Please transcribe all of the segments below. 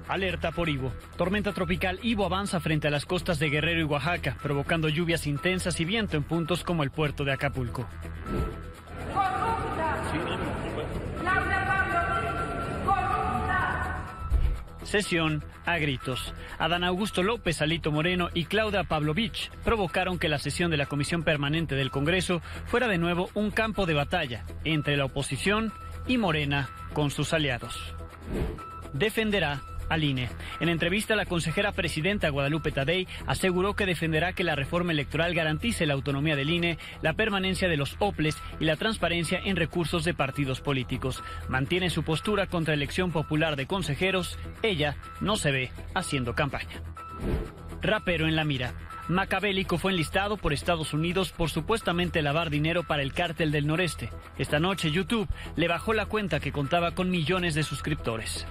Alerta por Ivo. Tormenta tropical Ivo avanza frente a las costas de Guerrero y Oaxaca, provocando lluvias intensas y viento en puntos como el puerto de Acapulco. Sesión a gritos. Adán Augusto López, Alito Moreno y Claudia Pavlovich provocaron que la sesión de la Comisión Permanente del Congreso fuera de nuevo un campo de batalla entre la oposición y Morena con sus aliados. Defenderá al INE. En entrevista, la consejera presidenta Guadalupe Tadei aseguró que defenderá que la reforma electoral garantice la autonomía del INE, la permanencia de los OPLES y la transparencia en recursos de partidos políticos. Mantiene su postura contra elección popular de consejeros. Ella no se ve haciendo campaña. Rapero en la mira. Macabélico fue enlistado por Estados Unidos por supuestamente lavar dinero para el Cártel del Noreste. Esta noche YouTube le bajó la cuenta que contaba con millones de suscriptores.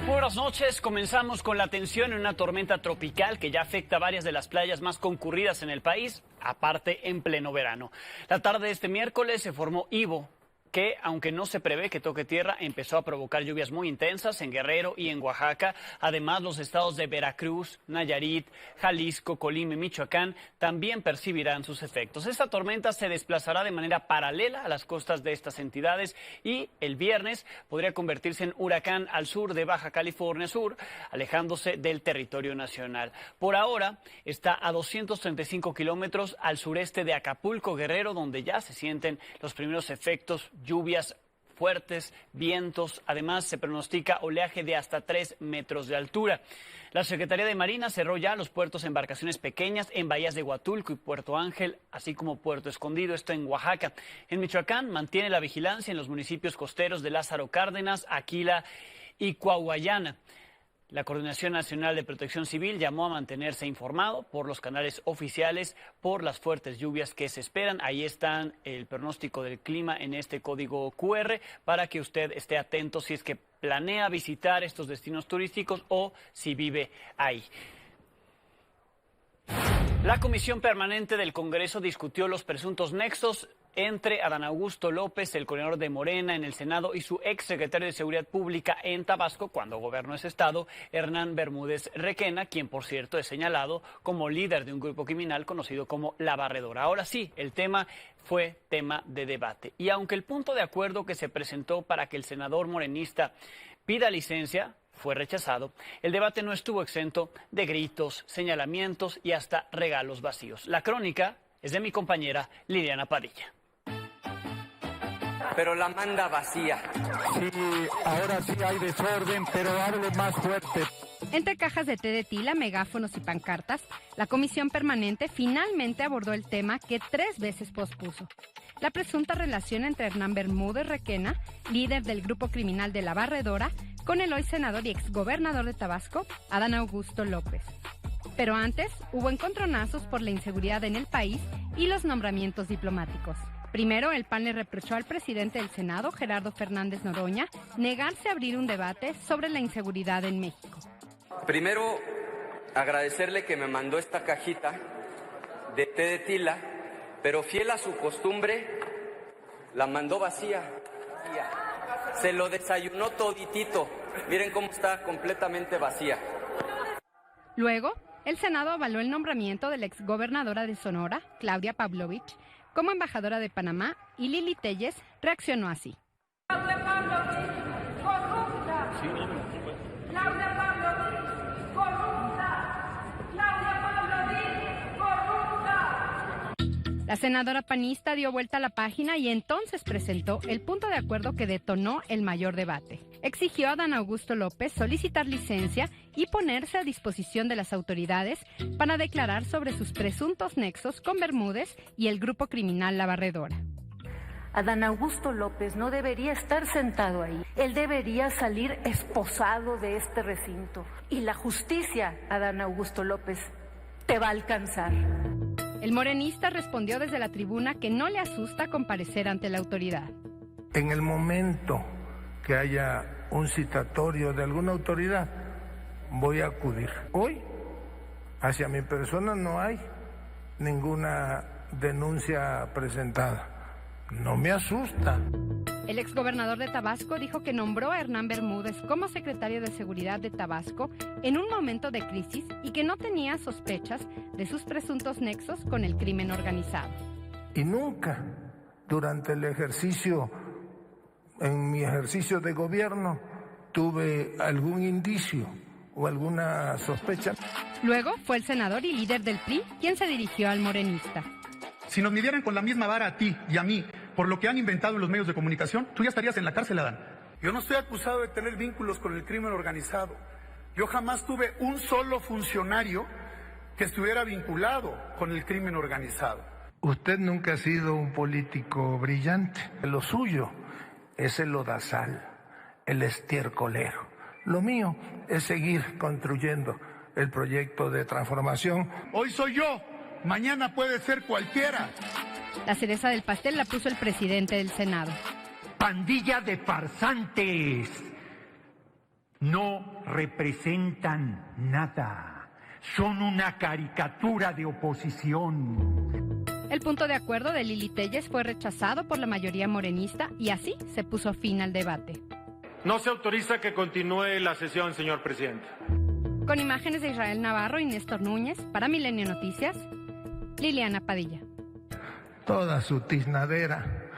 Buenas noches, comenzamos con la tensión en una tormenta tropical que ya afecta a varias de las playas más concurridas en el país, aparte en pleno verano. La tarde de este miércoles se formó Ivo, que, aunque no se prevé que toque tierra, empezó a provocar lluvias muy intensas en Guerrero y en Oaxaca. Además, los estados de Veracruz, Nayarit, Jalisco, Colima y Michoacán también percibirán sus efectos. Esta tormenta se desplazará de manera paralela a las costas de estas entidades y el viernes podría convertirse en huracán al sur de Baja California Sur, alejándose del territorio nacional. Por ahora está a 235 kilómetros al sureste de Acapulco, Guerrero, donde ya se sienten los primeros efectos: lluvias fuertes, vientos. Además, se pronostica oleaje de hasta 3 metros de altura. La Secretaría de Marina cerró ya los puertos de embarcaciones pequeñas en bahías de Huatulco y Puerto Ángel, así como Puerto Escondido, esto en Oaxaca. En Michoacán mantiene la vigilancia en los municipios costeros de Lázaro Cárdenas, Aquila y Coahuayana. La Coordinación Nacional de Protección Civil llamó a mantenerse informado por los canales oficiales por las fuertes lluvias que se esperan. Ahí está el pronóstico del clima en este código QR para que usted esté atento si es que planea visitar estos destinos turísticos o si vive ahí. La Comisión Permanente del Congreso discutió los presuntos nexos entre Adán Augusto López, el coordinador de Morena en el Senado, y su exsecretario de Seguridad Pública en Tabasco, cuando gobernó ese estado, Hernán Bermúdez Requena, quien, por cierto, es señalado como líder de un grupo criminal conocido como La Barredora. Ahora sí, el tema fue tema de debate. Y aunque el punto de acuerdo que se presentó para que el senador morenista pida licencia fue rechazado, el debate no estuvo exento de gritos, señalamientos y hasta regalos vacíos. La crónica es de mi compañera Liliana Padilla. Pero la manda vacía. Sí, ahora sí hay desorden, pero hable más fuerte. Entre cajas de té de tila, megáfonos y pancartas, la Comisión Permanente finalmente abordó el tema que 3 veces pospuso: la presunta relación entre Hernán Bermúdez Requena, líder del grupo criminal de La Barredora, con el hoy senador y exgobernador de Tabasco, Adán Augusto López. Pero antes hubo encontronazos por la inseguridad en el país y los nombramientos diplomáticos. Primero, el PAN le reprochó al presidente del Senado, Gerardo Fernández Noroña, negarse a abrir un debate sobre la inseguridad en México. Primero, agradecerle que me mandó esta cajita de té de tila, pero fiel a su costumbre, la mandó vacía. Se lo desayunó toditito. Miren cómo está completamente vacía. Luego, el Senado avaló el nombramiento de la exgobernadora de Sonora, Claudia Pavlovich, como embajadora de Panamá, y Lili Telles reaccionó así. Claudia Pavlovich, corrupta. Claudia Pavlovich, corrupta. Claudia Pavlovich, corrupta. La senadora panista dio vuelta a la página y entonces presentó el punto de acuerdo que detonó el mayor debate. Exigió a Adán Augusto López solicitar licencia y ponerse a disposición de las autoridades para declarar sobre sus presuntos nexos con Bermúdez y el grupo criminal La Barredora. Adán Augusto López no debería estar sentado ahí. Él debería salir esposado de este recinto. Y la justicia, Adán Augusto López, te va a alcanzar. El morenista respondió desde la tribuna que no le asusta comparecer ante la autoridad. En el momento que haya un citatorio de alguna autoridad, voy a acudir. Hoy, hacia mi persona no hay ninguna denuncia presentada. No me asusta. El exgobernador de Tabasco dijo que nombró a Hernán Bermúdez como secretario de Seguridad de Tabasco en un momento de crisis y que no tenía sospechas de sus presuntos nexos con el crimen organizado. Y nunca, durante el ejercicio, en mi ejercicio de gobierno, tuve algún indicio o alguna sospecha. Luego fue el senador y líder del PRI quien se dirigió al morenista. Si nos midieran con la misma vara a ti y a mí por lo que han inventado en los medios de comunicación, tú ya estarías en la cárcel, Adán. Yo no estoy acusado de tener vínculos con el crimen organizado. Yo jamás tuve un solo funcionario que estuviera vinculado con el crimen organizado. Usted nunca ha sido un político brillante. Lo suyo es el lodazal, el estiercolero. Lo mío es seguir construyendo el proyecto de transformación. Hoy soy yo, mañana puede ser cualquiera. La cereza del pastel la puso el presidente del Senado. Pandilla de farsantes. No representan nada. Son una caricatura de oposición. El punto de acuerdo de Lili Téllez fue rechazado por la mayoría morenista y así se puso fin al debate. No se autoriza que continúe la sesión, señor presidente. Con imágenes de Israel Navarro y Néstor Núñez, para Milenio Noticias, Liliana Padilla. Toda su tiznadera,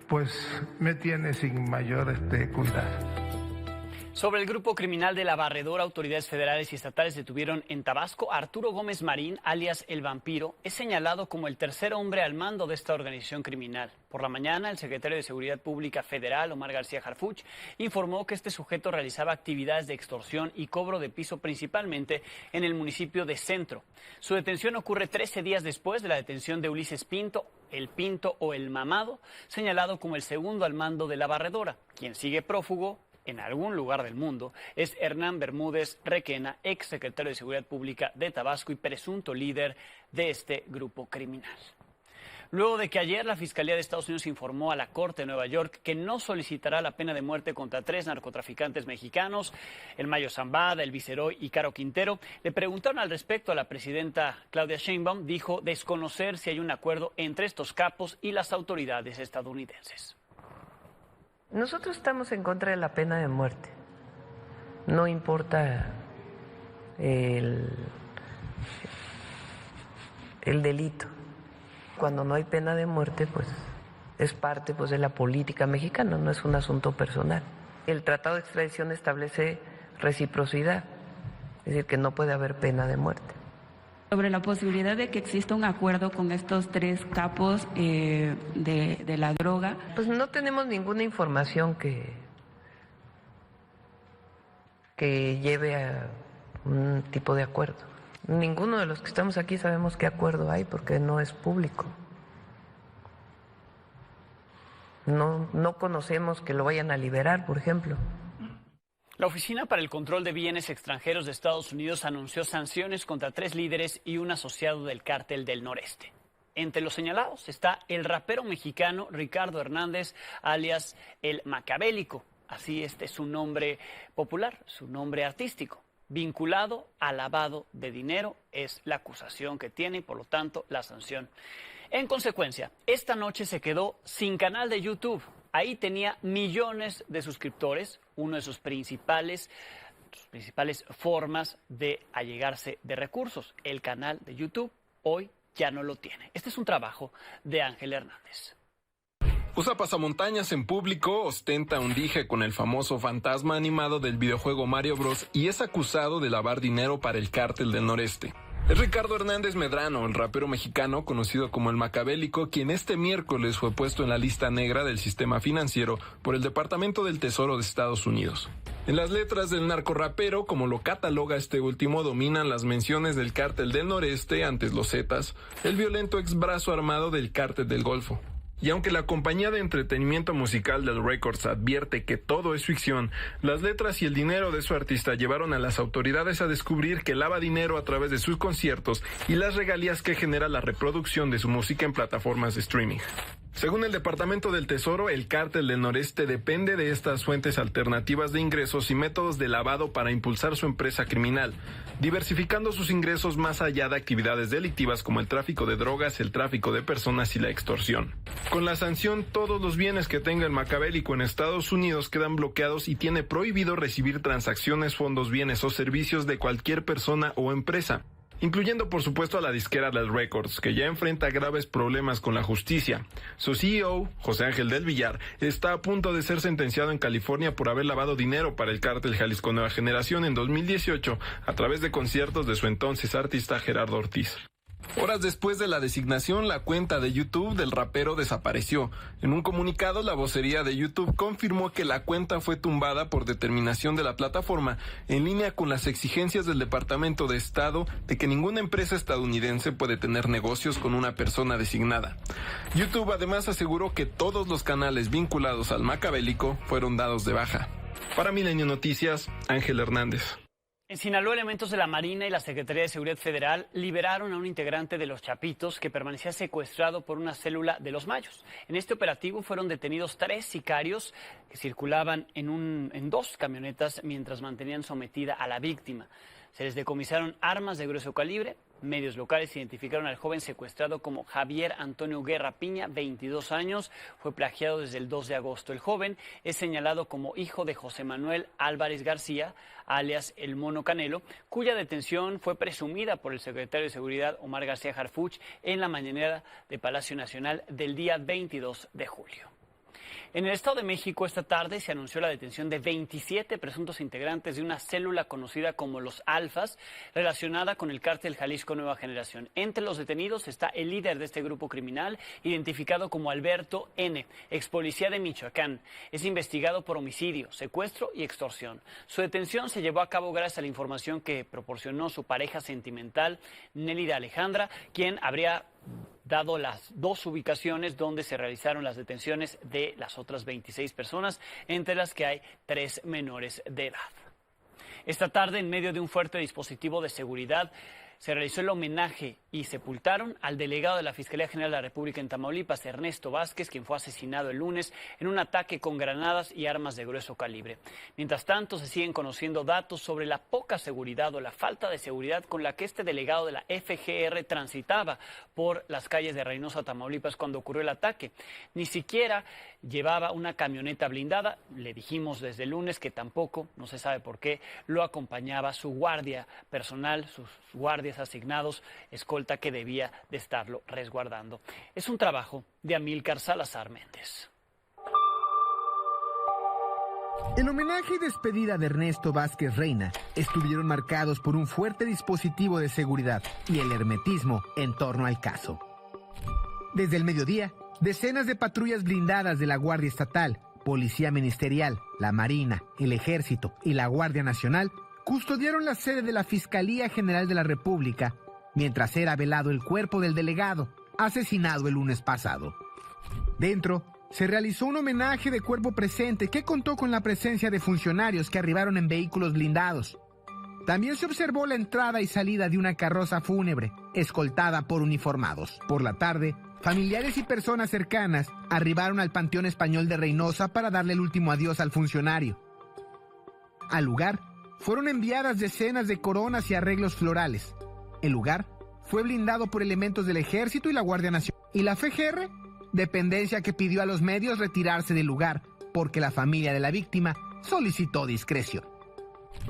pues me tiene sin mayor cuidado. Sobre el grupo criminal de La Barredora, autoridades federales y estatales detuvieron en Tabasco a Arturo Gómez Marín, alias El Vampiro. Es señalado como el tercer hombre al mando de esta organización criminal. Por la mañana, el secretario de Seguridad Pública Federal, Omar García Harfuch, informó que este sujeto realizaba actividades de extorsión y cobro de piso principalmente en el municipio de Centro. Su detención ocurre 13 días después de la detención de Ulises Pinto, el Pinto o el Mamado, señalado como el segundo al mando de La Barredora. Quien sigue prófugo en algún lugar del mundo es Hernán Bermúdez Requena, ex secretario de Seguridad Pública de Tabasco y presunto líder de este grupo criminal. Luego de que ayer la Fiscalía de Estados Unidos informó a la Corte de Nueva York que no solicitará la pena de muerte contra 3 narcotraficantes mexicanos, el Mayo Zambada, el Viceroy y Caro Quintero, le preguntaron al respecto a la presidenta Claudia Sheinbaum, dijo desconocer si hay un acuerdo entre estos capos y las autoridades estadounidenses. Nosotros estamos en contra de la pena de muerte. No importa el delito. Cuando no hay pena de muerte, pues es parte de la política mexicana, no es un asunto personal. El Tratado de Extradición establece reciprocidad, es decir, que no puede haber pena de muerte. Sobre la posibilidad de que exista un acuerdo con estos 3 capos de la droga. Pues no tenemos ninguna información que lleve a un tipo de acuerdo. Ninguno de los que estamos aquí sabemos qué acuerdo hay porque no es público. No conocemos que lo vayan a liberar, por ejemplo. La Oficina para el Control de Bienes Extranjeros de Estados Unidos anunció sanciones contra 3 líderes y un asociado del Cártel del Noreste. Entre los señalados está el rapero mexicano Ricardo Hernández, alias El Macabélico. Así es su nombre popular, su nombre artístico. Vinculado a lavado de dinero es la acusación que tiene y por lo tanto la sanción. En consecuencia, esta noche se quedó sin canal de YouTube. Ahí tenía millones de suscriptores, una de sus principales formas de allegarse de recursos. El canal de YouTube hoy ya no lo tiene. Este es un trabajo de Ángel Hernández. Usa pasamontañas en público, ostenta un dije con el famoso fantasma animado del videojuego Mario Bros. Y es acusado de lavar dinero para el Cártel del Noreste. Es Ricardo Hernández Medrano, el rapero mexicano conocido como El Macabélico, quien este miércoles fue puesto en la lista negra del sistema financiero por el Departamento del Tesoro de Estados Unidos. En las letras del narcorrapero, como lo cataloga este último, dominan las menciones del Cártel del Noreste, antes los Zetas, el violento ex brazo armado del Cártel del Golfo. Y aunque la compañía de entretenimiento musical del Records advierte que todo es ficción, las letras y el dinero de su artista llevaron a las autoridades a descubrir que lava dinero a través de sus conciertos y las regalías que genera la reproducción de su música en plataformas de streaming. Según el Departamento del Tesoro, el Cártel del Noreste depende de estas fuentes alternativas de ingresos y métodos de lavado para impulsar su empresa criminal, diversificando sus ingresos más allá de actividades delictivas como el tráfico de drogas, el tráfico de personas y la extorsión. Con la sanción, todos los bienes que tenga el Macabélico en Estados Unidos quedan bloqueados y tiene prohibido recibir transacciones, fondos, bienes o servicios de cualquier persona o empresa, incluyendo por supuesto a la disquera del Records, que ya enfrenta graves problemas con la justicia. Su CEO, José Ángel del Villar, está a punto de ser sentenciado en California por haber lavado dinero para el Cártel Jalisco Nueva Generación en 2018 a través de conciertos de su entonces artista Gerardo Ortiz. Horas después de la designación, la cuenta de YouTube del rapero desapareció. En un comunicado, la vocería de YouTube confirmó que la cuenta fue tumbada por determinación de la plataforma, en línea con las exigencias del Departamento de Estado de que ninguna empresa estadounidense puede tener negocios con una persona designada. YouTube además aseguró que todos los canales vinculados al Macabélico fueron dados de baja. Para Milenio Noticias, Ángel Hernández. En Sinaloa, elementos de la Marina y la Secretaría de Seguridad Federal liberaron a un integrante de los Chapitos que permanecía secuestrado por una célula de los Mayos. En este operativo fueron detenidos 3 sicarios que circulaban en 2 camionetas mientras mantenían sometida a la víctima. Se les decomisaron armas de grueso calibre. Medios locales identificaron al joven secuestrado como Javier Antonio Guerra Piña, 22 años. Fue plagiado desde el 2 de agosto. El joven es señalado como hijo de José Manuel Álvarez García, alias El Mono Canelo, cuya detención fue presumida por el secretario de Seguridad, Omar García Harfuch, en la mañanera de Palacio Nacional del día 22 de julio. En el Estado de México, esta tarde se anunció la detención de 27 presuntos integrantes de una célula conocida como los Alfas, relacionada con el Cártel Jalisco Nueva Generación. Entre los detenidos está el líder de este grupo criminal, identificado como Alberto N., ex policía de Michoacán. Es investigado por homicidio, secuestro y extorsión. Su detención se llevó a cabo gracias a la información que proporcionó su pareja sentimental, Nélida Alejandra, quien habría dado las 2 ubicaciones donde se realizaron las detenciones de las otras 26 personas, entre las que hay 3 menores de edad. Esta tarde, en medio de un fuerte dispositivo de seguridad, se realizó el homenaje y sepultaron al delegado de la Fiscalía General de la República en Tamaulipas, Ernesto Vázquez, quien fue asesinado el lunes en un ataque con granadas y armas de grueso calibre. Mientras tanto, se siguen conociendo datos sobre la poca seguridad o la falta de seguridad con la que este delegado de la FGR transitaba por las calles de Reynosa, Tamaulipas, cuando ocurrió el ataque. Ni siquiera llevaba una camioneta blindada. Le dijimos desde el lunes que tampoco, no se sabe por qué, lo acompañaba su guardia personal, sus guardias asignados, escolta que debía de estarlo resguardando. Es un trabajo de Amílcar Salazar Méndez. El homenaje y despedida de Ernesto Vázquez Reina estuvieron marcados por un fuerte dispositivo de seguridad y el hermetismo en torno al caso. Desde el mediodía, decenas de patrullas blindadas de la Guardia Estatal, Policía Ministerial, la Marina, el Ejército y la Guardia Nacional custodiaron la sede de la Fiscalía General de la República mientras era velado el cuerpo del delegado, asesinado el lunes pasado. Dentro, se realizó un homenaje de cuerpo presente que contó con la presencia de funcionarios que arribaron en vehículos blindados. También se observó la entrada y salida de una carroza fúnebre, escoltada por uniformados. Por la tarde, familiares y personas cercanas arribaron al Panteón Español de Reynosa para darle el último adiós al funcionario. Al lugar, fueron enviadas decenas de coronas y arreglos florales. El lugar fue blindado por elementos del Ejército y la Guardia Nacional. ¿Y la FGR? Dependencia que pidió a los medios retirarse del lugar porque la familia de la víctima solicitó discreción.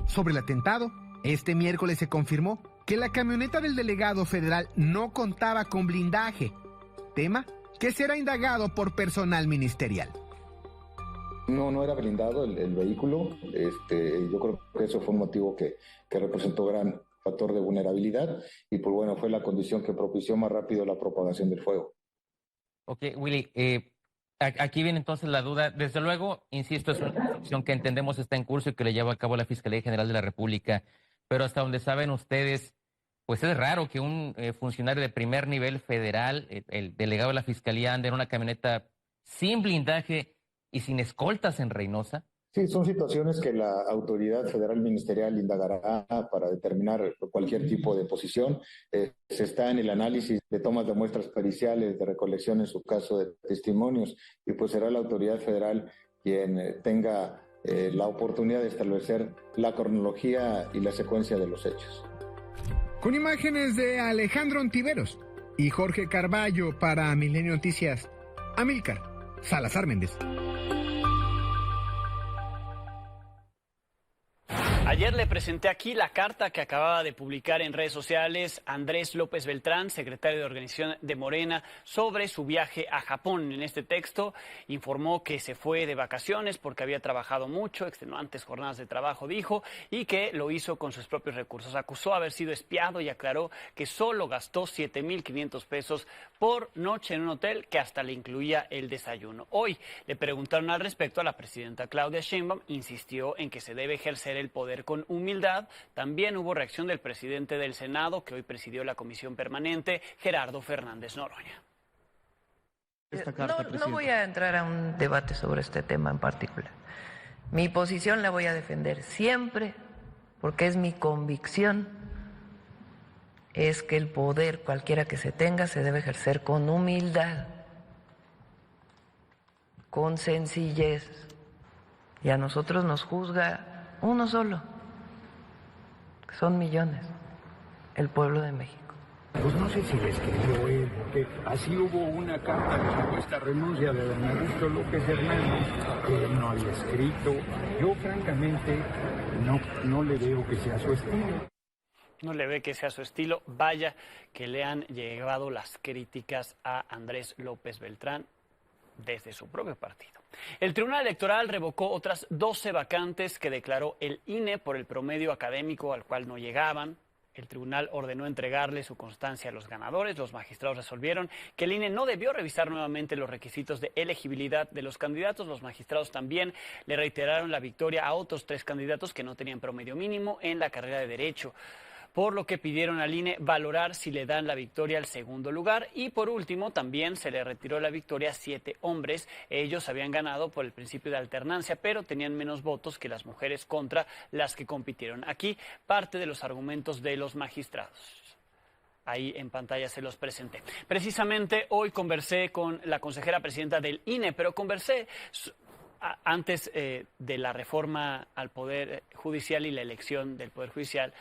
Sobre el atentado, este miércoles se confirmó que la camioneta del delegado federal no contaba con blindaje, tema que será indagado por personal ministerial. No era blindado el vehículo. Yo creo que eso fue un motivo que representó gran factor de vulnerabilidad y pues bueno, fue la condición que propició más rápido la propagación del fuego. Ok, Willy, aquí viene entonces la duda. Desde luego, insisto, es una instrucción que entendemos está en curso y que le lleva a cabo la Fiscalía General de la República, pero hasta donde saben ustedes, pues es raro que un funcionario de primer nivel federal, el delegado de la Fiscalía, ande en una camioneta sin blindaje y sin escoltas en Reynosa. Sí, son situaciones que la autoridad federal ministerial indagará para determinar cualquier tipo de posición. Se está en el análisis de tomas de muestras periciales, de recolección en su caso de testimonios, y pues será la autoridad federal quien tenga la oportunidad de establecer la cronología y la secuencia de los hechos. Con imágenes de Alejandro Ontiveros y Jorge Carballo para Milenio Noticias, Amílcar Salazar Méndez. Ayer le presenté aquí la carta que acababa de publicar en redes sociales Andrés López Beltrán, secretario de Organización de Morena, sobre su viaje a Japón. En este texto informó que se fue de vacaciones porque había trabajado mucho, extenuantes jornadas de trabajo, dijo, y que lo hizo con sus propios recursos. Acusó haber sido espiado y aclaró que solo gastó 7,500 pesos por noche en un hotel que hasta le incluía el desayuno. Hoy le preguntaron al respecto a la presidenta Claudia Sheinbaum, insistió en que se debe ejercer el poder con humildad. También hubo reacción del presidente del Senado, que hoy presidió la comisión permanente, Gerardo Fernández Noroña. No voy a entrar a un debate sobre este tema en particular. Mi posición la voy a defender siempre, porque es mi convicción, es que el poder, cualquiera que se tenga, se debe ejercer con humildad, con sencillez. Y a nosotros nos juzga uno solo, son millones, el pueblo de México. Pues no sé si le escribió él, porque así hubo una carta de supuesta renuncia de don Augusto López Hernández que él no había escrito. Yo francamente no le veo que sea su estilo. No le ve que sea su estilo. Vaya que le han llegado las críticas a Andrés López Beltrán desde su propio partido. El Tribunal Electoral revocó otras 12 vacantes que declaró el INE por el promedio académico al cual no llegaban. El tribunal ordenó entregarle su constancia a los ganadores. Los magistrados resolvieron que el INE no debió revisar nuevamente los requisitos de elegibilidad de los candidatos. Los magistrados también le reiteraron la victoria a otros 3 candidatos que no tenían promedio mínimo en la carrera de Derecho, por lo que pidieron al INE valorar si le dan la victoria al segundo lugar. Y por último, también se le retiró la victoria a 7 hombres. Ellos habían ganado por el principio de alternancia, pero tenían menos votos que las mujeres contra las que compitieron. Aquí parte de los argumentos de los magistrados. Ahí en pantalla se los presenté. Precisamente hoy conversé con la consejera presidenta del INE, pero conversé antes de la reforma al Poder Judicial y la elección del Poder Judicial,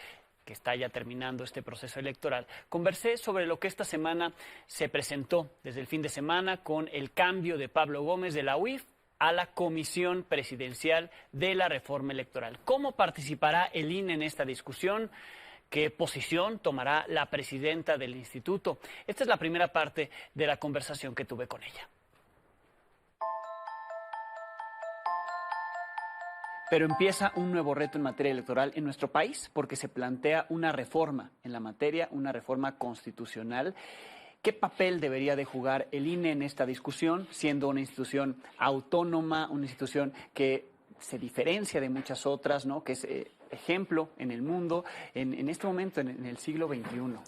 que está ya terminando este proceso electoral. Conversé sobre lo que esta semana se presentó desde el fin de semana con el cambio de Pablo Gómez de la UIF a la Comisión Presidencial de la Reforma Electoral. ¿Cómo participará el INE en esta discusión? ¿Qué posición tomará la presidenta del instituto? Esta es la primera parte de la conversación que tuve con ella. Pero empieza un nuevo reto en materia electoral en nuestro país porque se plantea una reforma en la materia, una reforma constitucional. ¿Qué papel debería de jugar el INE en esta discusión, siendo una institución autónoma, una institución que se diferencia de muchas otras, ¿no?, que es ejemplo en el mundo en este momento, en el siglo XXI?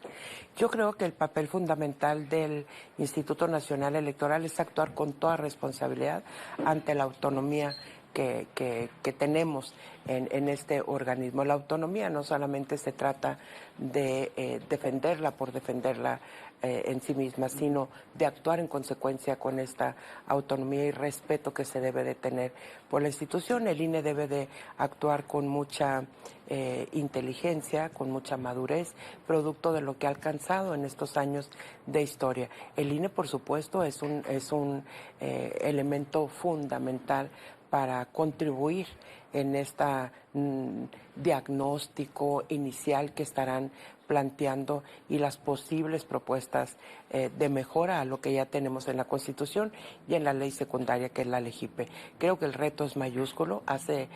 Yo creo que el papel fundamental del Instituto Nacional Electoral es actuar con toda responsabilidad ante la autonomía que tenemos en este organismo. La autonomía no solamente se trata de defenderla por defenderla en sí misma, sino de actuar en consecuencia con esta autonomía y respeto que se debe de tener por la institución. El INE debe de actuar con mucha inteligencia, con mucha madurez, producto de lo que ha alcanzado en estos años de historia. El INE, por supuesto, es un elemento fundamental para contribuir en este diagnóstico inicial que estarán planteando y las posibles propuestas de mejora a lo que ya tenemos en la Constitución y en la ley secundaria, que es la LEGIPE. Creo que el reto es mayúsculo. Hace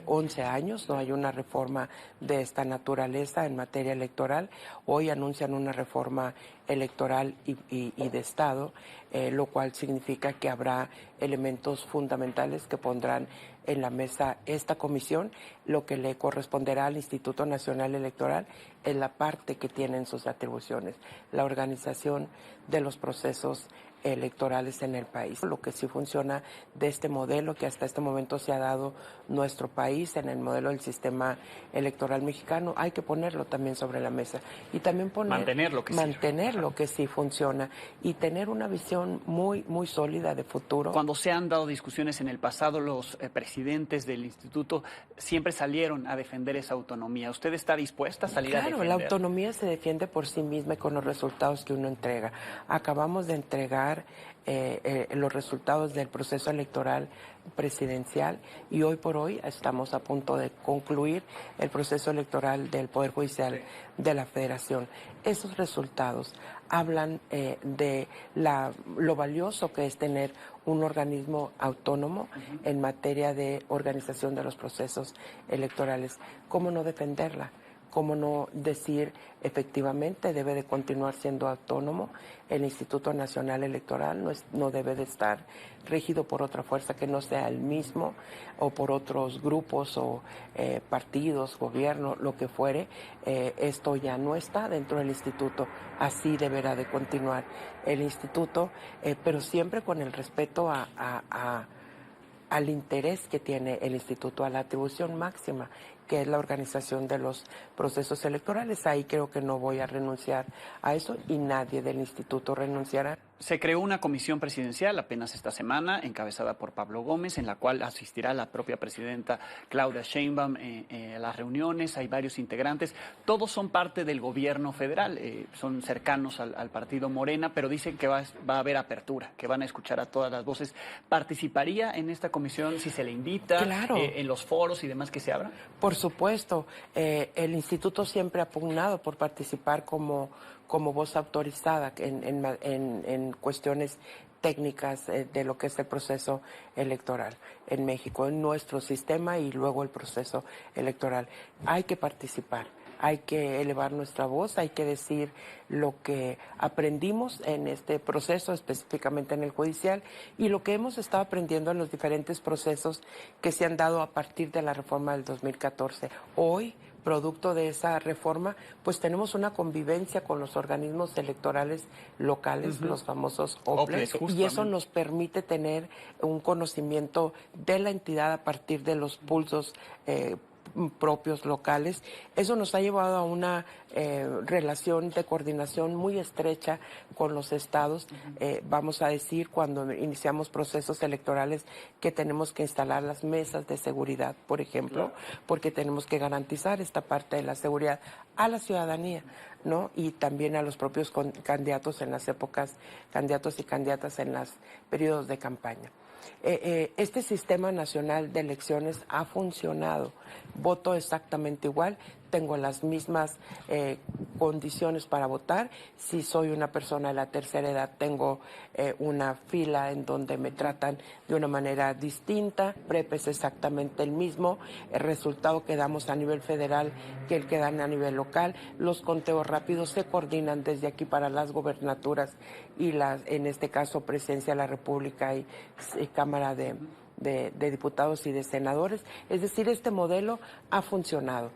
11 años no hay una reforma de esta naturaleza en materia electoral. Hoy anuncian una reforma electoral y de Estado, lo cual significa que habrá elementos fundamentales que pondrán en la mesa esta comisión. lo que le corresponderá al Instituto Nacional Electoral es la parte que tienen sus atribuciones, la organización de los procesos electorales en el país. Lo que sí funciona de este modelo que hasta este momento se ha dado nuestro país en el modelo del sistema electoral mexicano, hay que ponerlo también sobre la mesa y también mantener lo que sí funciona y tener una visión muy sólida de futuro. Cuando se han dado discusiones en el pasado, los presidentes del instituto siempre salieron a defender esa autonomía. ¿Usted está dispuesta a salir a defender? Claro, la autonomía se defiende por sí misma y con los resultados que uno entrega. Acabamos de entregar los resultados del proceso electoral presidencial y hoy por hoy estamos a punto de concluir el proceso electoral del Poder Judicial de la Federación. Esos resultados hablan de lo valioso que es tener un organismo autónomo en materia de organización de los procesos electorales. ¿Cómo no defenderla? ¿Cómo no decir efectivamente debe de continuar siendo autónomo? El Instituto Nacional Electoral no debe de estar regido por otra fuerza que no sea el mismo o por otros grupos o partidos, gobierno, lo que fuere. Esto ya no está dentro del instituto, así deberá de continuar el instituto, pero siempre con el respeto al interés que tiene el instituto, a la atribución máxima, que es la organización de los procesos electorales. Ahí creo que no voy a renunciar a eso y nadie del instituto renunciará. Se creó una comisión presidencial apenas esta semana, encabezada por Pablo Gómez, en la cual asistirá la propia presidenta Claudia Sheinbaum a las reuniones. Hay varios integrantes, todos son parte del gobierno federal, son cercanos al partido Morena, pero dicen que va a haber apertura, que van a escuchar a todas las voces. ¿Participaría en esta comisión si se le invita? Claro. En los foros y demás que se abran? Por supuesto, el instituto siempre ha pugnado por participar como voz autorizada en cuestiones técnicas de lo que es el proceso electoral en México, en nuestro sistema y luego el proceso electoral. Hay que participar, hay que elevar nuestra voz, hay que decir lo que aprendimos en este proceso, específicamente en el judicial, y lo que hemos estado aprendiendo en los diferentes procesos que se han dado a partir de la reforma del 2014. Hoy, producto de esa reforma, pues tenemos una convivencia con los organismos electorales locales, los famosos OPLES, y eso nos permite tener un conocimiento de la entidad a partir de los pulsos propios locales. Eso nos ha llevado a una relación de coordinación muy estrecha con los estados. Vamos a decir, cuando iniciamos procesos electorales, que tenemos que instalar las mesas de seguridad, por ejemplo, porque tenemos que garantizar esta parte de la seguridad a la ciudadanía, ¿no? Y también a los propios candidatos en las épocas, candidatos y candidatas en los periodos de campaña. Este sistema nacional de elecciones ha funcionado. Voto exactamente igual, tengo las mismas condiciones para votar. Si soy una persona de la tercera edad, tengo una fila en donde me tratan de una manera distinta. PREP es exactamente el mismo. El resultado que damos a nivel federal que el que dan a nivel local. Los conteos rápidos se coordinan desde aquí para las gobernaturas y en este caso, Presidencia de la República y Cámara de Diputados y de Senadores. Es decir, este modelo ha funcionado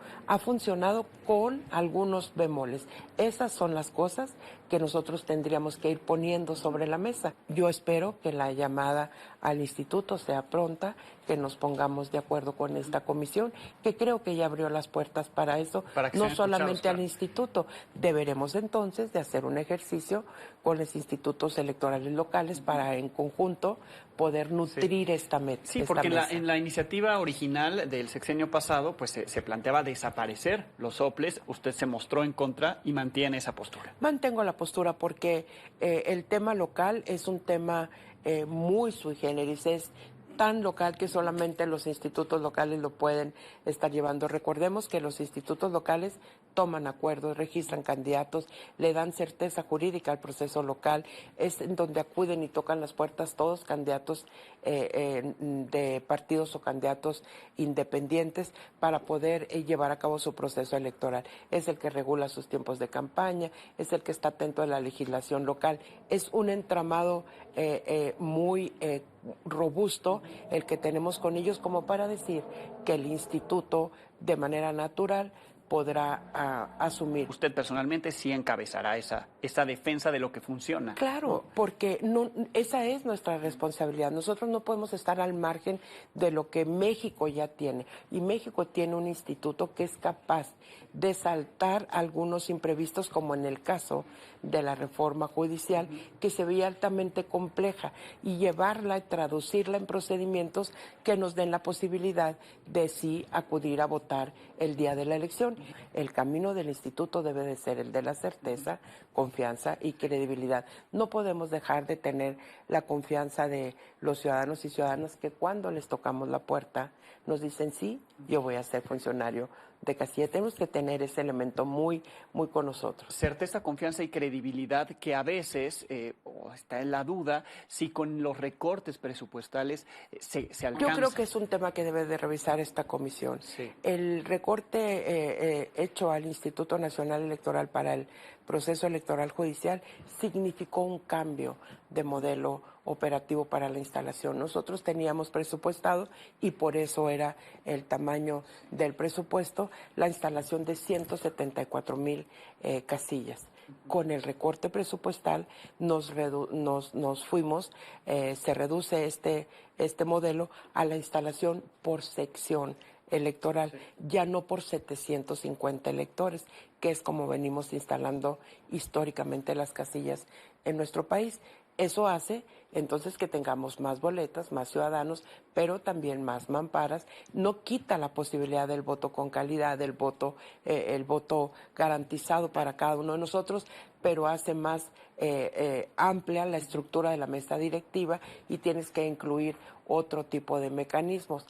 con algunos bemoles. Esas son las cosas que nosotros tendríamos que ir poniendo sobre la mesa. Yo espero que la llamada al instituto sea pronta, que nos pongamos de acuerdo con esta comisión, que creo que ya abrió las puertas para eso, no solamente al instituto. Deberemos entonces de hacer un ejercicio con los institutos electorales locales para en conjunto poder nutrir esta meta. Sí, porque en la iniciativa original del sexenio pasado pues se planteaba desaparecer los OPLES. Usted se mostró en contra y mantiene esa postura. Mantengo la postura porque el tema local es un tema muy sui generis, es tan local que solamente los institutos locales lo pueden estar llevando. Recordemos que los institutos locales toman acuerdos, registran candidatos, le dan certeza jurídica al proceso local, es en donde acuden y tocan las puertas todos candidatos de partidos o candidatos independientes para poder llevar a cabo su proceso electoral. Es el que regula sus tiempos de campaña, es el que está atento a la legislación local. Es un entramado muy robusto el que tenemos con ellos como para decir que el instituto de manera natural podrá asumir. Usted personalmente sí encabezará esa defensa de lo que funciona. Claro, porque esa es nuestra responsabilidad. Nosotros no podemos estar al margen de lo que México ya tiene. Y México tiene un instituto que es capaz de saltar algunos imprevistos, como en el caso de la reforma judicial, que se veía altamente compleja, y llevarla y traducirla en procedimientos que nos den la posibilidad de sí acudir a votar el día de la elección. El camino del instituto debe de ser el de la certeza, confianza y credibilidad. No podemos dejar de tener la confianza de los ciudadanos y ciudadanas que cuando les tocamos la puerta nos dicen sí, yo voy a ser funcionario de casilla. Tenemos que tener ese elemento muy, muy con nosotros. Certeza, confianza y credibilidad, que a veces está en la duda si con los recortes presupuestales se alcanza. Yo creo que es un tema que debe de revisar esta comisión. Sí. El recorte hecho al Instituto Nacional Electoral para el proceso electoral judicial significó un cambio de modelo operativo para la instalación. Nosotros teníamos presupuestado, y por eso era el tamaño del presupuesto, la instalación de 174,000 casillas. Con el recorte presupuestal nos fuimos, se reduce este modelo a la instalación por sección electoral, ya no por 750 electores, que es como venimos instalando históricamente las casillas en nuestro país. Eso hace entonces que tengamos más boletas, más ciudadanos, pero también más mamparas. No quita la posibilidad del voto con calidad, el voto garantizado para cada uno de nosotros, pero hace más amplia la estructura de la mesa directiva y tienes que incluir otro tipo de mecanismos.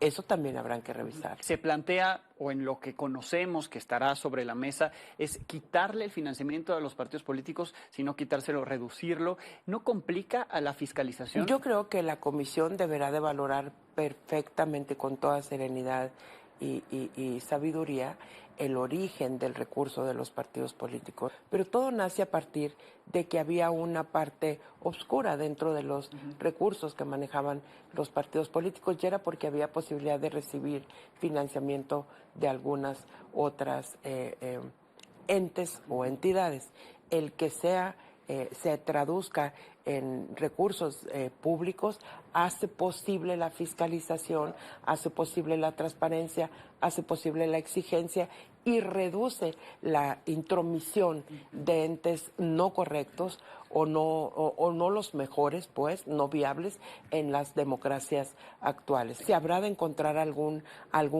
Eso también habrán que revisar. Se plantea, o en lo que conocemos que estará sobre la mesa, es quitarle el financiamiento a los partidos políticos, sino quitárselo, reducirlo. ¿No complica a la fiscalización? Yo creo que la comisión deberá de valorar perfectamente, con toda serenidad y sabiduría, el origen del recurso de los partidos políticos. Pero todo nace a partir de que había una parte oscura dentro de los recursos que manejaban los partidos políticos, y era porque había posibilidad de recibir financiamiento de algunas otras entes o entidades. El que se traduzca en recursos públicos hace posible la fiscalización, hace posible la transparencia, hace posible la exigencia y reduce la intromisión de entes no correctos o no los mejores, pues, no viables en las democracias actuales. Se habrá de encontrar algún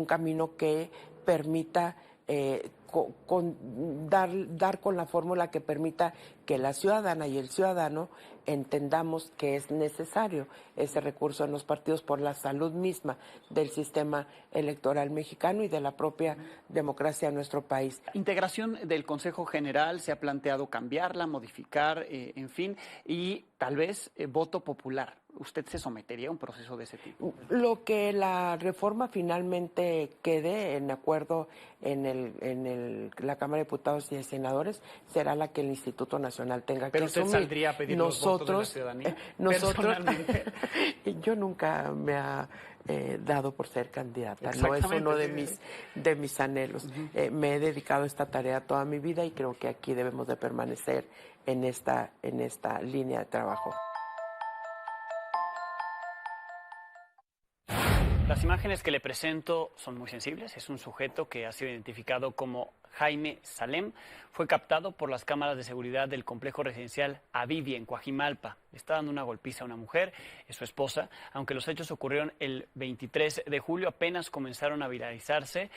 camino que permita dar con la fórmula que permita que la ciudadana y el ciudadano entendamos que es necesario ese recurso en los partidos por la salud misma del sistema electoral mexicano y de la propia democracia en nuestro país. Integración del Consejo General, se ha planteado cambiarla, modificar, en fin, y tal vez voto popular. ¿Usted se sometería a un proceso de ese tipo? Lo que la reforma finalmente quede en acuerdo en la Cámara de Diputados y de Senadores será la que el Instituto Nacional tenga que asumir. ¿Pero usted saldría a pedir los votos de la ciudadanía? Personalmente, yo nunca me ha dado por ser candidata. No es uno de mis anhelos. Me he dedicado a esta tarea toda mi vida y creo que aquí debemos de permanecer en esta línea de trabajo. Las imágenes que le presento son muy sensibles. Es un sujeto que ha sido identificado como Jaime Salem. Fue captado por las cámaras de seguridad del complejo residencial Avivia en Coajimalpa. Le está dando una golpiza a una mujer, es su esposa. Aunque los hechos ocurrieron el 23 de julio, apenas comenzaron a viralizarse.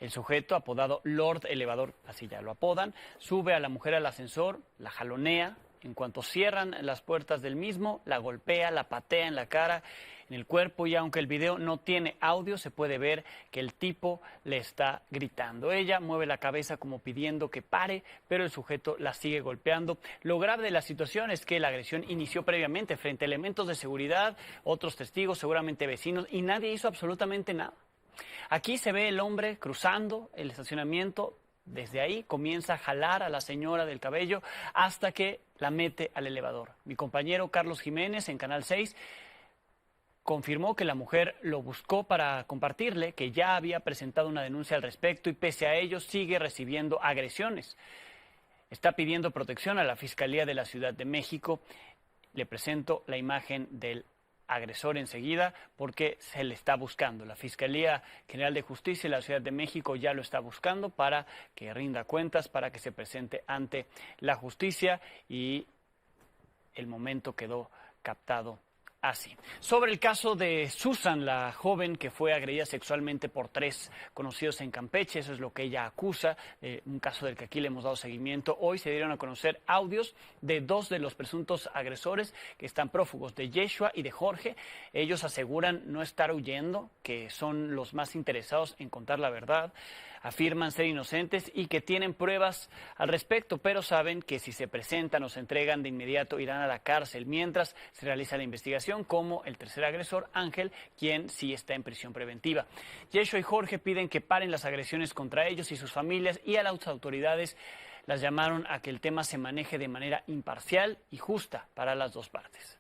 El sujeto, apodado Lord Elevador, así ya lo apodan, sube a la mujer al ascensor, la jalonea. En cuanto cierran las puertas del mismo, la golpea, la patea en la cara, en el cuerpo, y aunque el video no tiene audio, se puede ver que el tipo le está gritando. Ella mueve la cabeza como pidiendo que pare, pero el sujeto la sigue golpeando. Lo grave de la situación es que la agresión inició previamente frente a elementos de seguridad, otros testigos, seguramente vecinos, y nadie hizo absolutamente nada. Aquí se ve el hombre cruzando el estacionamiento. Desde ahí comienza a jalar a la señora del cabello hasta que la mete al elevador. Mi compañero Carlos Jiménez en Canal 6 confirmó que la mujer lo buscó para compartirle que ya había presentado una denuncia al respecto y pese a ello sigue recibiendo agresiones. Está pidiendo protección a la Fiscalía de la Ciudad de México. Le presento la imagen del agresor enseguida porque se le está buscando. La Fiscalía General de Justicia de la Ciudad de México ya lo está buscando para que rinda cuentas, para que se presente ante la justicia y el momento quedó captado así. Sobre el caso de Susan, la joven que fue agredida sexualmente por 3 conocidos en Campeche, eso es lo que ella acusa, un caso del que aquí le hemos dado seguimiento. Hoy se dieron a conocer audios de 2 de los presuntos agresores que están prófugos, de Yeshua y de Jorge. Ellos aseguran no estar huyendo, que son los más interesados en contar la verdad. Afirman ser inocentes y que tienen pruebas al respecto, pero saben que si se presentan o se entregan de inmediato irán a la cárcel, mientras se realiza la investigación, como el tercer agresor, Ángel, quien sí está en prisión preventiva. Yeshua y Jorge piden que paren las agresiones contra ellos y sus familias, y a las autoridades las llamaron a que el tema se maneje de manera imparcial y justa para las dos partes.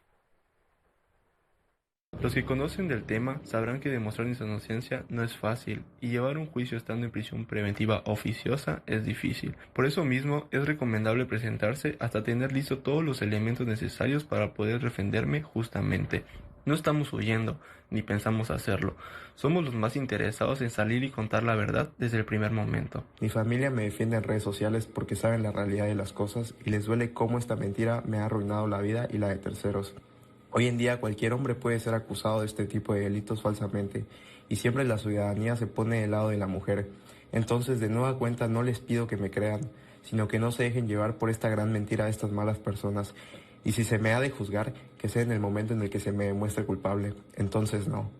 Los que conocen del tema sabrán que demostrar su inocencia no es fácil y llevar un juicio estando en prisión preventiva oficiosa es difícil. Por eso mismo es recomendable presentarse hasta tener listo todos los elementos necesarios para poder defenderme justamente. No estamos huyendo, ni pensamos hacerlo. Somos los más interesados en salir y contar la verdad desde el primer momento. Mi familia me defiende en redes sociales porque saben la realidad de las cosas y les duele cómo esta mentira me ha arruinado la vida y la de terceros. Hoy en día cualquier hombre puede ser acusado de este tipo de delitos falsamente y siempre la ciudadanía se pone del lado de la mujer. Entonces, de nueva cuenta, no les pido que me crean, sino que no se dejen llevar por esta gran mentira de estas malas personas. Y si se me ha de juzgar, que sea en el momento en el que se me demuestre culpable. Entonces no.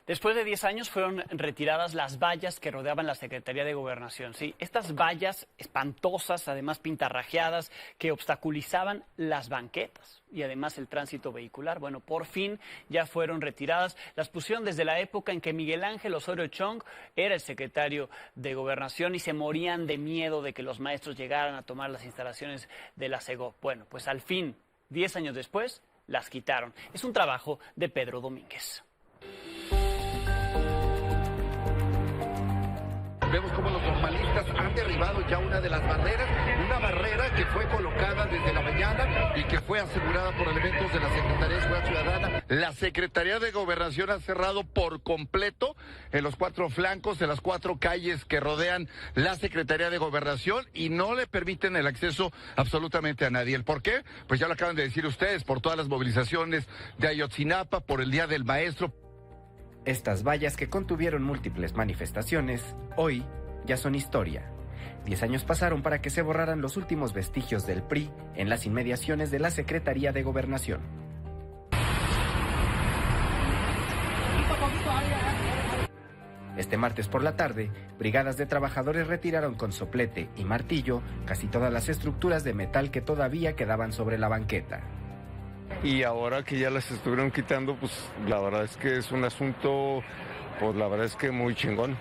Después de 10 años fueron retiradas las vallas que rodeaban la Secretaría de Gobernación. Sí, estas vallas espantosas, además pintarrajeadas, que obstaculizaban las banquetas y además el tránsito vehicular. Bueno, por fin ya fueron retiradas. Las pusieron desde la época en que Miguel Ángel Osorio Chong era el secretario de Gobernación y se morían de miedo de que los maestros llegaran a tomar las instalaciones de la SEGOV. Bueno, pues al fin, 10 años después, las quitaron. Es un trabajo de Pedro Domínguez. Vemos cómo los normalistas han derribado ya una de las barreras, una barrera que fue colocada desde la mañana y que fue asegurada por elementos de la Secretaría de Seguridad Ciudadana. La Secretaría de Gobernación ha cerrado por completo en los 4 flancos de las 4 calles que rodean la Secretaría de Gobernación y no le permiten el acceso absolutamente a nadie. ¿El por qué? Pues ya lo acaban de decir ustedes, por todas las movilizaciones de Ayotzinapa, por el Día del Maestro. Estas vallas que contuvieron múltiples manifestaciones, hoy ya son historia. 10 años pasaron para que se borraran los últimos vestigios del PRI en las inmediaciones de la Secretaría de Gobernación. Este martes por la tarde, brigadas de trabajadores retiraron con soplete y martillo casi todas las estructuras de metal que todavía quedaban sobre la banqueta. Y ahora que ya las estuvieron quitando, pues la verdad es que es un asunto, pues la verdad es que muy chingón.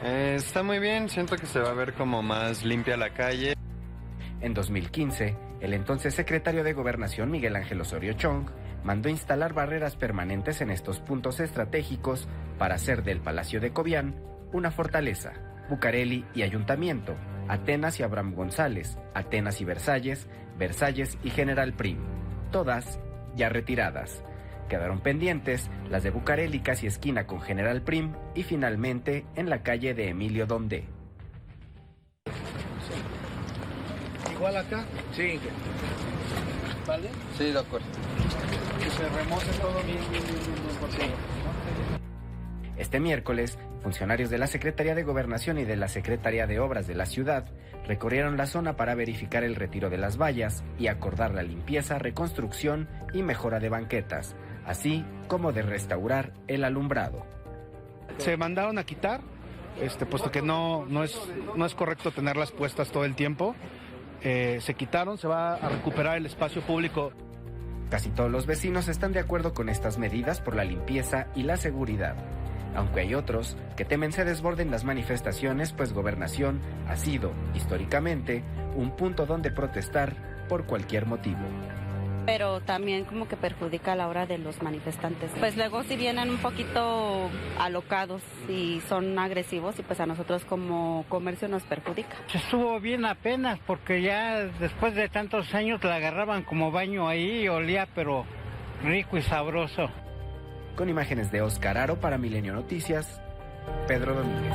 Está muy bien, siento que se va a ver como más limpia la calle. En 2015, el entonces secretario de Gobernación Miguel Ángel Osorio Chong mandó instalar barreras permanentes en estos puntos estratégicos para hacer del Palacio de Cobián una fortaleza. Bucareli y Ayuntamiento, Atenas y Abraham González, Atenas y Versalles, Versalles y General Prim, todas ya retiradas. Quedaron pendientes las de Bucareli casi esquina con General Prim y finalmente en la calle de Emilio Domdé. Igual acá. Sí. ¿Vale? Sí, de acuerdo. Que se remoce todo bien. Este miércoles, funcionarios de la Secretaría de Gobernación y de la Secretaría de Obras de la ciudad recorrieron la zona para verificar el retiro de las vallas y acordar la limpieza, reconstrucción y mejora de banquetas, así como de restaurar el alumbrado. Se mandaron a quitar, puesto que no es correcto tenerlas puestas todo el tiempo. Se quitaron, se va a recuperar el espacio público. Casi todos los vecinos están de acuerdo con estas medidas por la limpieza y la seguridad, aunque hay otros que temen se desborden las manifestaciones, pues Gobernación ha sido, históricamente, un punto donde protestar por cualquier motivo. pero también como que perjudica a la hora de los manifestantes. Pues luego si vienen un poquito alocados y son agresivos y pues a nosotros como comercio nos perjudica. Estuvo bien apenas porque ya después de tantos años la agarraban como baño ahí y olía pero rico y sabroso. Con imágenes de Oscar Aro para Milenio Noticias, Pedro Domínguez.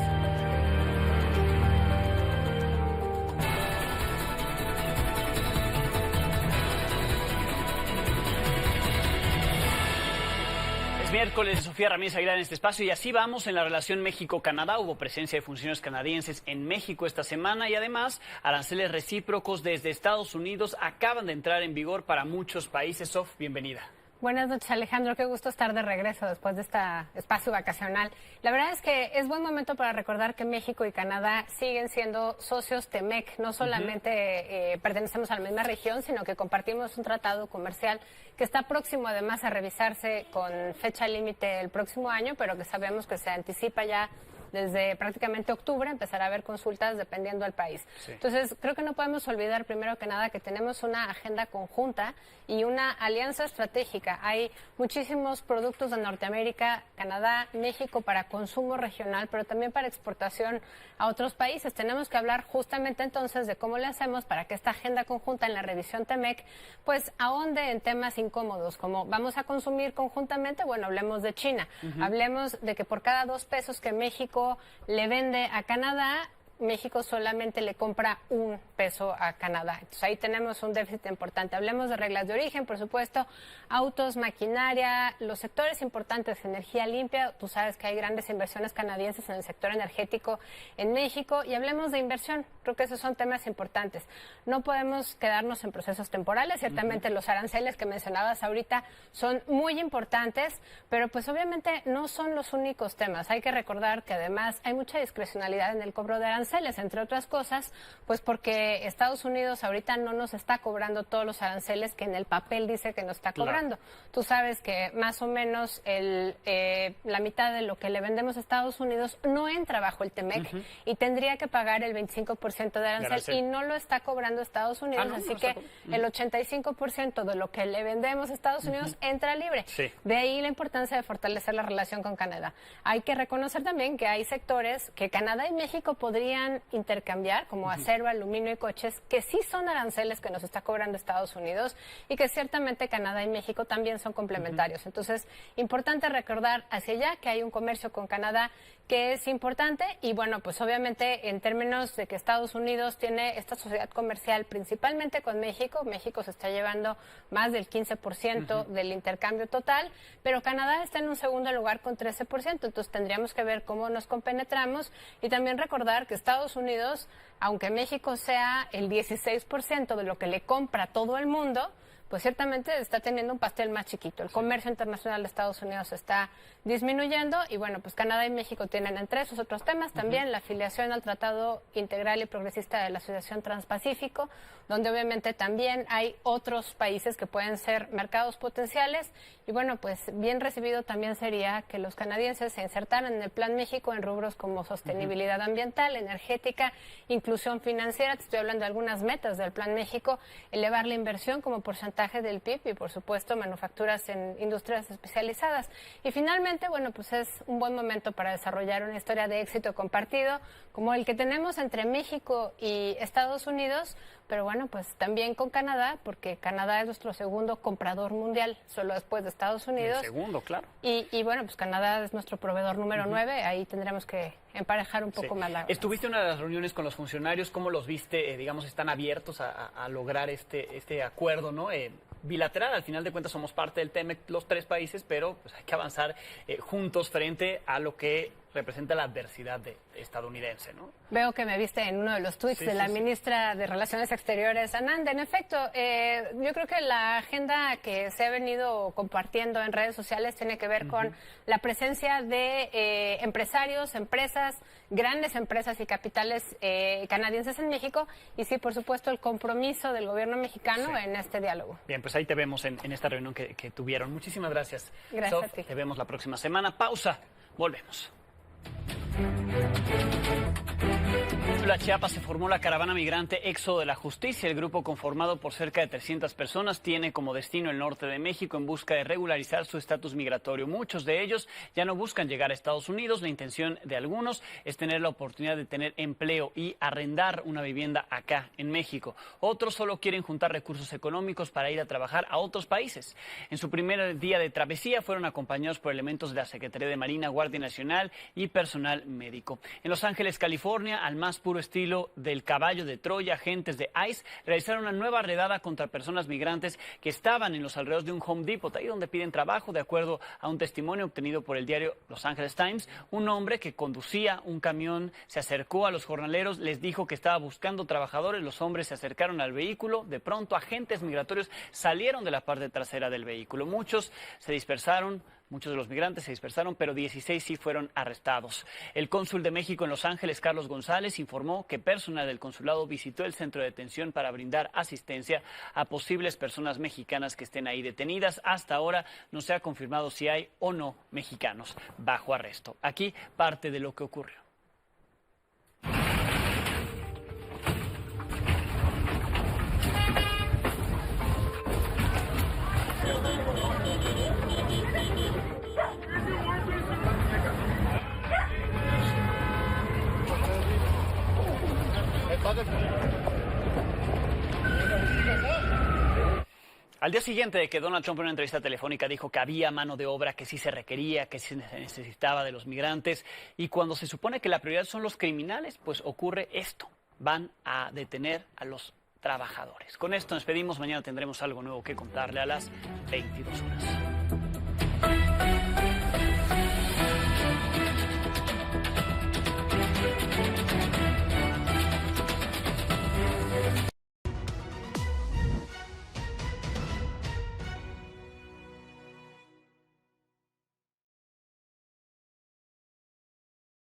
Miércoles de Sofía Ramírez Aguilar en este espacio y así vamos en la relación México-Canadá. Hubo presencia de funcionarios canadienses en México esta semana y además aranceles recíprocos desde Estados Unidos acaban de entrar en vigor para muchos países. Sof, bienvenida. Buenas noches, Alejandro. Qué gusto estar de regreso después de este espacio vacacional. La verdad es que es buen momento para recordar que México y Canadá siguen siendo socios TEMEC. No solamente pertenecemos a la misma región, sino que compartimos un tratado comercial que está próximo además a revisarse con fecha límite el próximo año, pero que sabemos que se anticipa ya desde prácticamente octubre, empezará a haber consultas dependiendo del país. Sí. Entonces, creo que no podemos olvidar, primero que nada, que tenemos una agenda conjunta y una alianza estratégica. Hay muchísimos productos de Norteamérica, Canadá, México para consumo regional, pero también para exportación a otros países. Tenemos que hablar justamente entonces de cómo le hacemos para que esta agenda conjunta en la revisión TEMEC, pues ahonde en temas incómodos, como vamos a consumir conjuntamente, bueno, hablemos de China. Hablemos de que por cada 2 pesos que México le vende a Canadá, México solamente le compra 1 peso a Canadá. Entonces ahí tenemos un déficit importante. Hablemos de reglas de origen, por supuesto, autos, maquinaria, los sectores importantes, energía limpia. Tú sabes que hay grandes inversiones canadienses en el sector energético en México. Y hablemos de inversión. Creo que esos son temas importantes. No podemos quedarnos en procesos temporales. Ciertamente los aranceles que mencionabas ahorita son muy importantes, pero pues obviamente no son los únicos temas. Hay que recordar que además hay mucha discrecionalidad en el cobro de aranceles, entre otras cosas, pues porque Estados Unidos ahorita no nos está cobrando todos los aranceles que en el papel dice que nos está cobrando. Claro. Tú sabes que más o menos la mitad de lo que le vendemos a Estados Unidos no entra bajo el TEMEC y tendría que pagar el 25% de arancel y no lo está cobrando Estados Unidos, así que el 85% de lo que le vendemos a Estados Unidos entra libre. Sí. De ahí la importancia de fortalecer la relación con Canadá. Hay que reconocer también que hay sectores que Canadá y México podrían intercambiar, como acero, aluminio y coches, que sí son aranceles que nos está cobrando Estados Unidos y que ciertamente Canadá y México también son complementarios. Entonces, importante recordar hacia allá que hay un comercio con Canadá que es importante y bueno, pues obviamente en términos de que Estados Unidos tiene esta sociedad comercial principalmente con México, México se está llevando más del 15% del intercambio total, pero Canadá está en un segundo lugar con 13%, entonces tendríamos que ver cómo nos compenetramos y también recordar que Estados Unidos, aunque México sea el 16% de lo que le compra todo el mundo, pues ciertamente está teniendo un pastel más chiquito. El comercio internacional de Estados Unidos está disminuyendo y bueno, pues Canadá y México tienen entre esos otros temas también la afiliación al Tratado Integral y Progresista de la Asociación Transpacífico, donde obviamente también hay otros países que pueden ser mercados potenciales y bueno, pues bien recibido también sería que los canadienses se insertaran en el Plan México en rubros como sostenibilidad ambiental, energética, inclusión financiera. Te estoy hablando de algunas metas del Plan México, elevar la inversión como porcentaje del PIB y por supuesto manufacturas en industrias especializadas. Y finalmente, bueno, pues es un buen momento para desarrollar una historia de éxito compartido como el que tenemos entre México y Estados Unidos, pero bueno, pues también con Canadá, porque Canadá es nuestro segundo comprador mundial, solo después de Estados Unidos. El segundo, claro. Y bueno, pues Canadá es nuestro proveedor número 9, ahí tendremos que emparejar un poco más la... ¿Estuviste en una de las reuniones con los funcionarios? ¿Cómo los viste? Digamos, ¿están abiertos a lograr este acuerdo, no? Bilateral, al final de cuentas somos parte del TEMEC, los 3 países, pero pues hay que avanzar juntos frente a lo que representa la adversidad estadounidense, ¿no? Veo que me viste en uno de los tuits de la ministra de Relaciones Exteriores, Ananda. En efecto, yo creo que la agenda que se ha venido compartiendo en redes sociales tiene que ver con la presencia de empresarios, empresas, grandes empresas y capitales canadienses en México y sí, por supuesto, el compromiso del gobierno mexicano en este diálogo. Bien, pues ahí te vemos en esta reunión que tuvieron. Muchísimas gracias. Gracias a ti. Te vemos la próxima semana. Pausa. Volvemos. Puebla, Chiapas, se formó la caravana migrante Éxodo de la Justicia. El grupo, conformado por cerca de 300 personas, tiene como destino el norte de México en busca de regularizar su estatus migratorio. Muchos de ellos ya no buscan llegar a Estados Unidos. La intención de algunos es tener la oportunidad de tener empleo y arrendar una vivienda acá en México. Otros solo quieren juntar recursos económicos para ir a trabajar a otros países. En su primer día de travesía fueron acompañados por elementos de la Secretaría de Marina, Guardia Nacional y personal médico. En Los Ángeles, California, al más puro estilo del caballo de Troya, agentes de ICE realizaron una nueva redada contra personas migrantes que estaban en los alrededores de un Home Depot, ahí donde piden trabajo. De acuerdo a un testimonio obtenido por el diario Los Angeles Times, un hombre que conducía un camión se acercó a los jornaleros, les dijo que estaba buscando trabajadores. Los hombres se acercaron al vehículo. De pronto, agentes migratorios salieron de la parte trasera del vehículo. Muchos de los migrantes se dispersaron, pero 16 sí fueron arrestados. El cónsul de México en Los Ángeles, Carlos González, informó que personal del consulado visitó el centro de detención para brindar asistencia a posibles personas mexicanas que estén ahí detenidas. Hasta ahora no se ha confirmado si hay o no mexicanos bajo arresto. Aquí parte de lo que ocurrió. Al día siguiente de que Donald Trump en una entrevista telefónica dijo que había mano de obra, que sí se requería, que sí se necesitaba de los migrantes, y cuando se supone que la prioridad son los criminales, pues ocurre esto. Van a detener a los trabajadores. Con esto nos despedimos. Mañana tendremos algo nuevo que contarle a las 22 horas.